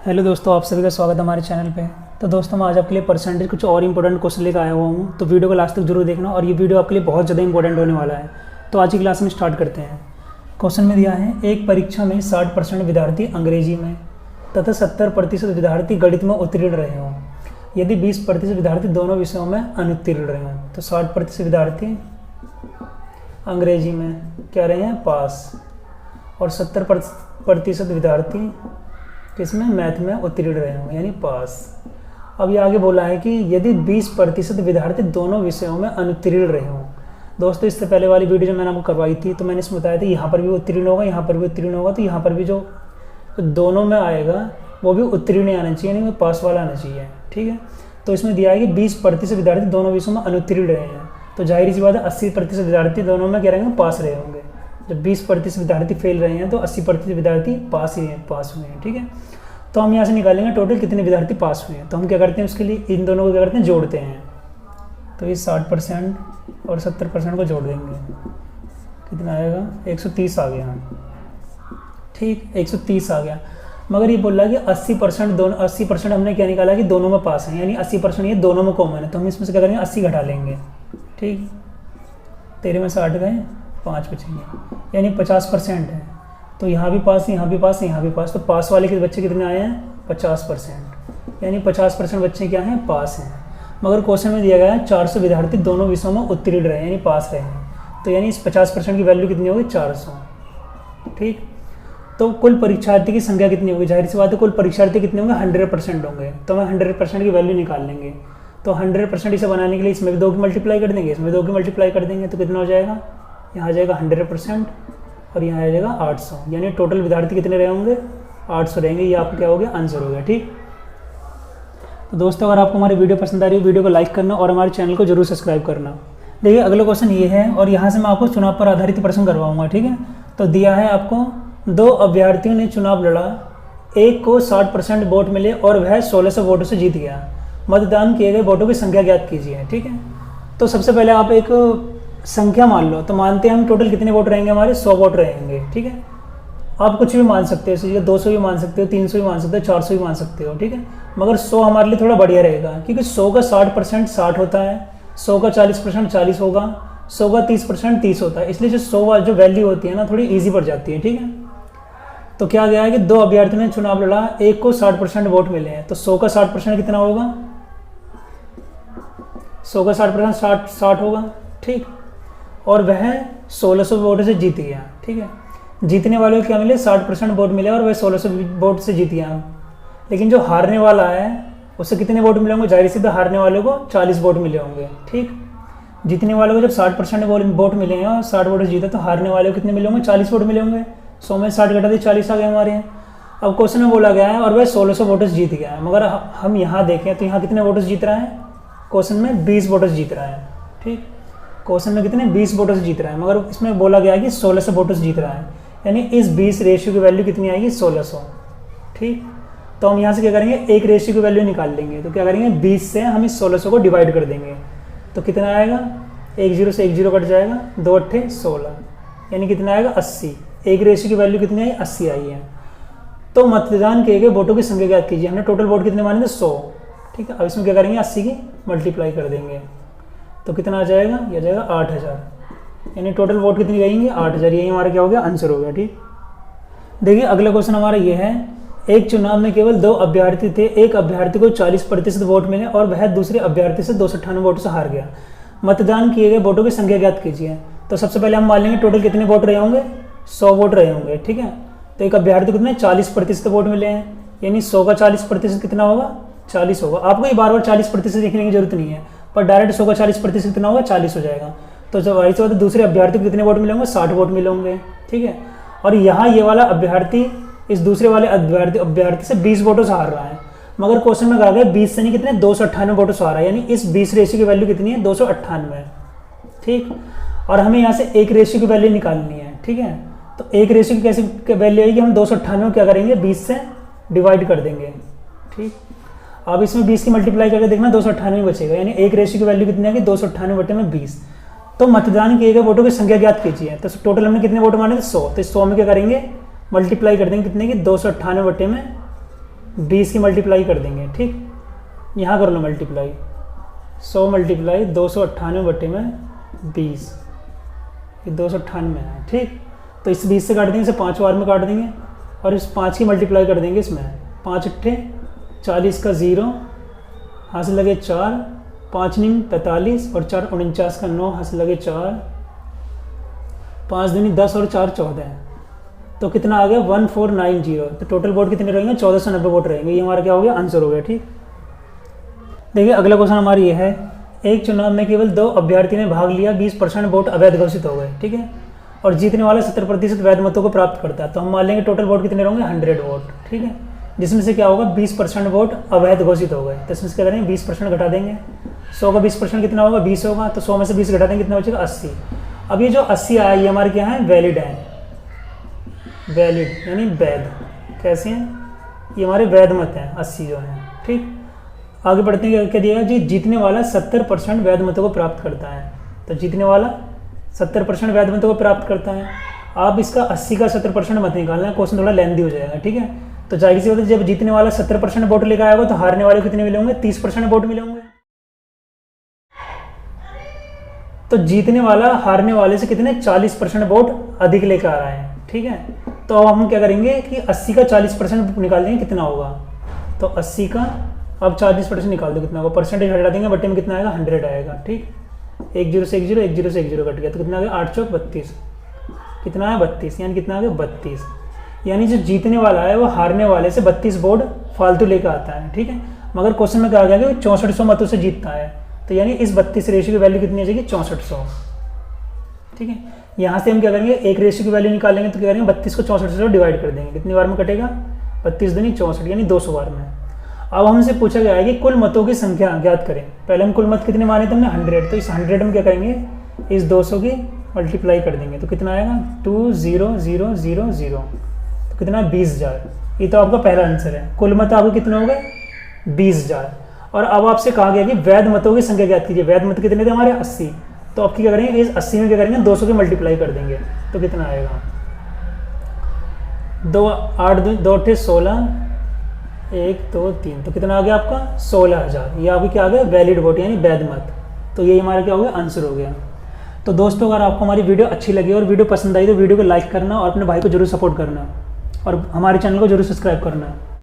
Hello दोस्तों, आप सभी का स्वागत है हमारे चैनल पे। तो दोस्तों, मैं आज आपके लिए परसेंटेज कुछ और इंपॉर्टेंट क्वेश्चन लेकर आया हुआ हूँ, तो वीडियो को लास्ट तक जरूर देखना और ये वीडियो आपके लिए बहुत ज़्यादा इंपॉर्टेंट होने वाला है। तो आज की क्लास में स्टार्ट करते हैं। क्वेश्चन में दिया है, एक परीक्षा में 60% विद्यार्थी अंग्रेजी में तथा 70% विद्यार्थी गणित में उत्तीर्ण रहे हों, यदि 20% विद्यार्थी दोनों विषयों में अनुत्तीर्ण रहे हों। तो 60% विद्यार्थी अंग्रेजी में क्या रहे हैं, पास, और 70% विद्यार्थी किसमें, मैथ में उत्तीर्ण रहे हों यानी पास। अब ये आगे बोला है कि यदि 20% विद्यार्थी दोनों विषयों में अनुत्तीर्ण रहे हों। दोस्तों, इससे पहले वाली वीडियो जो मैंने आपको करवाई थी तो मैंने इसमें बताया था यहाँ पर भी उत्तीर्ण होगा, यहाँ पर भी उत्तीर्ण होगा, तो यहाँ पर भी जो दोनों में आएगा वो भी उत्तीर्ण आना चाहिए, यानी पास वाला आना चाहिए। ठीक है, तो इसमें दिया है कि 20% विद्यार्थी दोनों विषयों में अनुत्तीर्ण रहे हैं, तो जाहिर सी बात है 80% विद्यार्थी दोनों में क्या रहेंगे, पास रहे होंगे। जब 20% विद्यार्थी फेल रहे हैं तो 80% विद्यार्थी पास हुए हैं। ठीक है, तो हम यहाँ से निकालेंगे टोटल कितने विद्यार्थी पास हुए हैं। तो हम क्या करते हैं, उसके लिए इन दोनों को क्या करते हैं, जोड़ते हैं। तो ये 60% और 70% को जोड़ देंगे, कितना आएगा, 130 आ गया। ठीक, 130 आ गया। मगर ये बोल रहा है कि 80% हमने क्या निकाला कि दोनों में पास हैं, यानी 80% ये दोनों में कॉमन है, तो हम इसमें से क्या करेंगे, 80 घटा लेंगे। ठीक, 13 में 60 गए, 5 बचेंगे, यानी 50% है। तो यहाँ भी पास, यहाँ भी पास, यहाँ भी पास, तो पास वाले के बच्चे कितने आए हैं, 50%, यानी 50% बच्चे क्या हैं, पास हैं। मगर क्वेश्चन में दिया गया है 400 विद्यार्थी दोनों विषयों में उत्तीर्ण रहे यानी पास रहे हैं, तो यानी इस 50% की वैल्यू कितनी होगी, 400। ठीक, तो कुल परीक्षार्थी की संख्या कितनी होगी, जाहिर सी बात है कुल परीक्षार्थी कितने होंगे, 100% होंगे, तो हम 100% की वैल्यू निकाल लेंगे। तो 100% इसे बनाने के लिए इसमें भी 2 की मल्टीप्लाई कर देंगे, इसमें 2 की मल्टीप्लाई कर देंगे, तो कितना हो जाएगा, यहाँ आ जाएगा 100% और यहाँ आ जाएगा 800, यानी टोटल विद्यार्थी कितने रहे होंगे, 800 रहेंगे। ये आपको क्या हो गया, आंसर हो गया। ठीक, तो दोस्तों, अगर आपको हमारी वीडियो पसंद आ रही है, वीडियो को लाइक करना और हमारे चैनल को जरूर सब्सक्राइब करना। देखिए, अगला क्वेश्चन ये है और यहाँ से मैं आपको चुनाव पर आधारित प्रश्न करवाऊंगा। ठीक है, तो दिया है आपको, 2 अभ्यर्थियों ने चुनाव लड़ा, एक को 60% वोट मिले और वह 1600 वोटों से जीत गया। मतदान किए गए वोटों की संख्या ज्ञात कीजिए। ठीक है, तो सबसे पहले आप एक संख्या मान लो, तो मानते हैं हम टोटल कितने वोट रहेंगे, हमारे 100 वोट रहेंगे। ठीक है, आप कुछ भी मान सकते हो, इसी 200 भी मान सकते हो, 300 भी मान सकते हो, 400 भी मान सकते हो। ठीक है, मगर 100 हमारे लिए थोड़ा बढ़िया रहेगा, क्योंकि 100 का 60% 60 होता है, 100 का 40% 40 होगा, 100 का 30% 30 होता है, इसलिए जो 100 जो वैल्यू होती है ना, थोड़ी ईजी पड़ जाती है। ठीक है, तो क्या गया है कि 2 अभ्यर्थियों ने चुनाव लड़ा, एक को 60% वोट मिले हैं, तो 100 का 60% कितना होगा, 100 का 60% 60 होगा। ठीक, और वह 1600 वोट से जीत गया। ठीक है, जीतने वाले को क्या मिले, 60% वोट मिले और वह 1600 वोट से जीत गया। लेकिन जो हारने वाला है उससे कितने वोट मिले होंगे, जाहिर सी बात हारने वाले को 40 वोट मिले होंगे। ठीक, जीतने वाले को जब 60% वोट मिले हैं और 60 वोट जीता, तो हारने वाले को कितने मिले होंगे, 40 वोट मिले होंगे। 100 में 60 घटा दिए, 40 आ गए हमारे यहाँ। अब क्वेश्चन में बोला गया है और वह 1600 वोट से जीत गया है, मगर हम यहाँ देखें तो यहाँ कितने वोट से जीत रहा है, क्वेश्चन में 20 वोट से जीत रहा है। ठीक, क्वेश्चन में कितने, 20 वोटों से जीत रहा है, मगर इसमें बोला गया है कि 1600 वोटों से जीत रहा है, यानी इस 20 रेशियो की वैल्यू कितनी आएगी, 1600। ठीक, तो हम यहाँ से क्या करेंगे, एक रेशियो की वैल्यू निकाल लेंगे। तो क्या करेंगे, 20 से हम इस 1600 को डिवाइड कर देंगे, तो कितना आएगा, 1 0 से 1 0 कट जाएगा, 2 8 16, यानी कितना आएगा, 80। एक रेशियो की वैल्यू कितनी आई, 80 आई है। तो मतदान किए गए वोटों की संख्या ज्ञात कीजिए। हमने टोटल वोट कितने माने थे, 100। ठीक है, अब इसमें क्या करेंगे, 80 की मल्टीप्लाई कर देंगे, तो कितना आ जाएगा, ये आ जाएगा 8000, यानी टोटल वोट कितनी गएंगे, 8000। यही हमारा क्या हो गया, आंसर हो गया। ठीक, देखिए अगला क्वेश्चन हमारा ये है, एक चुनाव में केवल 2 अभ्यर्थी थे, एक अभ्यर्थी को 40% वोट मिले और वह दूसरे अभ्यर्थी से 298 वोटों से हार गया। मतदान किए गए वोटों की संख्या ज्ञात कीजिए। तो सबसे पहले हम मान लेंगे टोटल कितने वोट रहे होंगे, 100 वोट रहे होंगे। ठीक है, तो एक अभ्यर्थी को कितने 40% वोट मिले हैं, यानी 100 का 40% कितना होगा, 40 होगा। आपको ये बार बार 40% देखने की जरूरत नहीं है, पर डायरेक्ट 100 का 40% कितना होगा, 40 हो जाएगा। तो जब वही से दूसरे अभ्यर्थी को कितने वोट मिले होंगे, 60 वोट मिले होंगे। ठीक है, और यहाँ ये वाला अभ्यर्थी इस दूसरे वाले अभ्यर्थी से 20 वोटों से हार रहा है, मगर क्वेश्चन में कहा गया 20 से नहीं, कितने 298 वोटों से हारा है, यानी इस 20 रेशियो की वैल्यू कितनी है, 298। ठीक, और हमें यहाँ से एक रेशियो की वैल्यू निकालनी है। ठीक है, तो एक रेशियो की कैसे वैल्यू आएगी, हम 298 क्या करेंगे, 20 से डिवाइड कर देंगे। ठीक, अब इसमें 20 की मल्टीप्लाई करके देखना, 298 बचेगा, यानी एक रेशियो की वैल्यू कितनी आएगी, 298 बटे में 20। तो मतदान किए गए वोटों की संख्या ज्ञात कीजिए। तो टोटल हमने कितने वोट माने थे, 100, तो 100 में क्या करेंगे, मल्टीप्लाई कर देंगे कितने की, 298 बटे में 20 की मल्टीप्लाई कर देंगे, ठीक। यहाँ कर लो मल्टीप्लाई, 100 मल्टीप्लाई 298/20, ये 298 है, ठीक। तो इस 20 से काट देंगे, इसे 5 बार में काट देंगे और इस 5 की मल्टीप्लाई कर देंगे इसमें। 5 अट्ठे 40 का 0, हाथ से लगे 4, 5 9 45 और 4 49 का 9, हाथ से लगे 4, 5 दूनी 10 और 4 14। तो कितना आ गया 1490। तो टोटल वोट कितने रहेंगे 1490 वोट रहेंगे। ये हमारा क्या हो गया, आंसर हो गया, ठीक। देखिए अगला क्वेश्चन हमारा ये है, एक चुनाव में केवल 2 अभ्यर्थी ने भाग लिया, 20% वोट अवैध घोषित हो गए, ठीक है, और जीतने वाला 70% वैध मतों को प्राप्त करता है। तो हम मान लेंगे टोटल वोट कितने होंगे 100 वोट, ठीक है, जिसमें से क्या होगा 20% वोट अवैध घोषित हो गए। तो इसमें से क्या करेंगे 20% घटा देंगे, 100 का 20% कितना होगा 20 होगा, तो 100 में से 20 घटा देंगे कितना बचेगा 80। अब ये जो 80 आया ये हमारे क्या है वैलिड है, वैलिड यानी वैध। कैसे हैं, ये हमारे वैध मत हैं 80 जो है, ठीक। आगे बढ़ते हैं, क्या दिया जी, जीतने वाला 70% वैध मतों को प्राप्त करता है। तो जीतने वाला 70% वैध मतों को प्राप्त करता है। आप इसका 80 का 70% मत निकालना है, क्वेश्चन थोड़ा लेंथी हो जाएगा, ठीक है। तो जाहिर सी बात है जब जीतने वाला 70% वोट लेकर आएगा तो हारने वाले कितने मिले होंगे 30% वोट मिले होंगे। तो जीतने वाला हारने वाले से कितने 40% वोट अधिक लेकर आ रहा है, ठीक है। तो अब हम क्या करेंगे कि 80 का 40% निकाल देंगे, कितना होगा, तो 80 का अब 40% निकाल दो, कितना होगा, परसेंटेज हटा देंगे, बट्टे में कितना आएगा 100 आएगा, ठीक। 1 0 से 1 0, 1 0 से 1 0 कट गया, तो कितना आ गया 8 चौक 32, कितना है 32, यानी कितना आ गया 32। यानी जो जीतने वाला है वो हारने वाले से 32 वोट फालतू लेकर आता है, ठीक है। मगर क्वेश्चन में कहा गया कि 6400 मतों से जीतता है, तो यानी इस 32 रेशियो की वैल्यू कितनी आ जाएगी 6400, ठीक है। यहाँ से हम क्या करेंगे एक रेशियो की वैल्यू निकालेंगे, तो क्या करेंगे 32 को 64 से डिवाइड कर देंगे, कितनी बार में कटेगा 32 दूनी 64, यानी 200 बार में। अब हमसे पूछा गया है कि कुल मतों की संख्या ज्ञात करें। पहले हम कुल मत कितने माने थे हमने 100, तो इस 100 में क्या करेंगे इस 200 की मल्टीप्लाई कर देंगे, तो कितना आएगा 20000, तो कितना 20,000। ये तो आपका पहला आंसर है। कुल मत आपके कितने हो गए 20,000। और अब आपसे कहा गया कि वैध मतों की संख्या ज्ञात कीजिए। वैध मत कितने थे हमारे 80, तो आपकी क्या करेंगे इस 80 में क्या करेंगे 200 की मल्टीप्लाई कर देंगे, तो कितना आएगा 2 8 2 8 16 1 2 3, तो कितना आ गया आपका 16,000। ये आपकी क्या आ गया वैलिड वोट यानी वैध मत। तो ये हमारा क्या हो गया आंसर हो गया। तो दोस्तों अगर आपको हमारी वीडियो अच्छी लगी और वीडियो पसंद आई तो वीडियो को लाइक करना और अपने भाई को जरूर सपोर्ट करना और हमारे चैनल को जरूर सब्सक्राइब करना।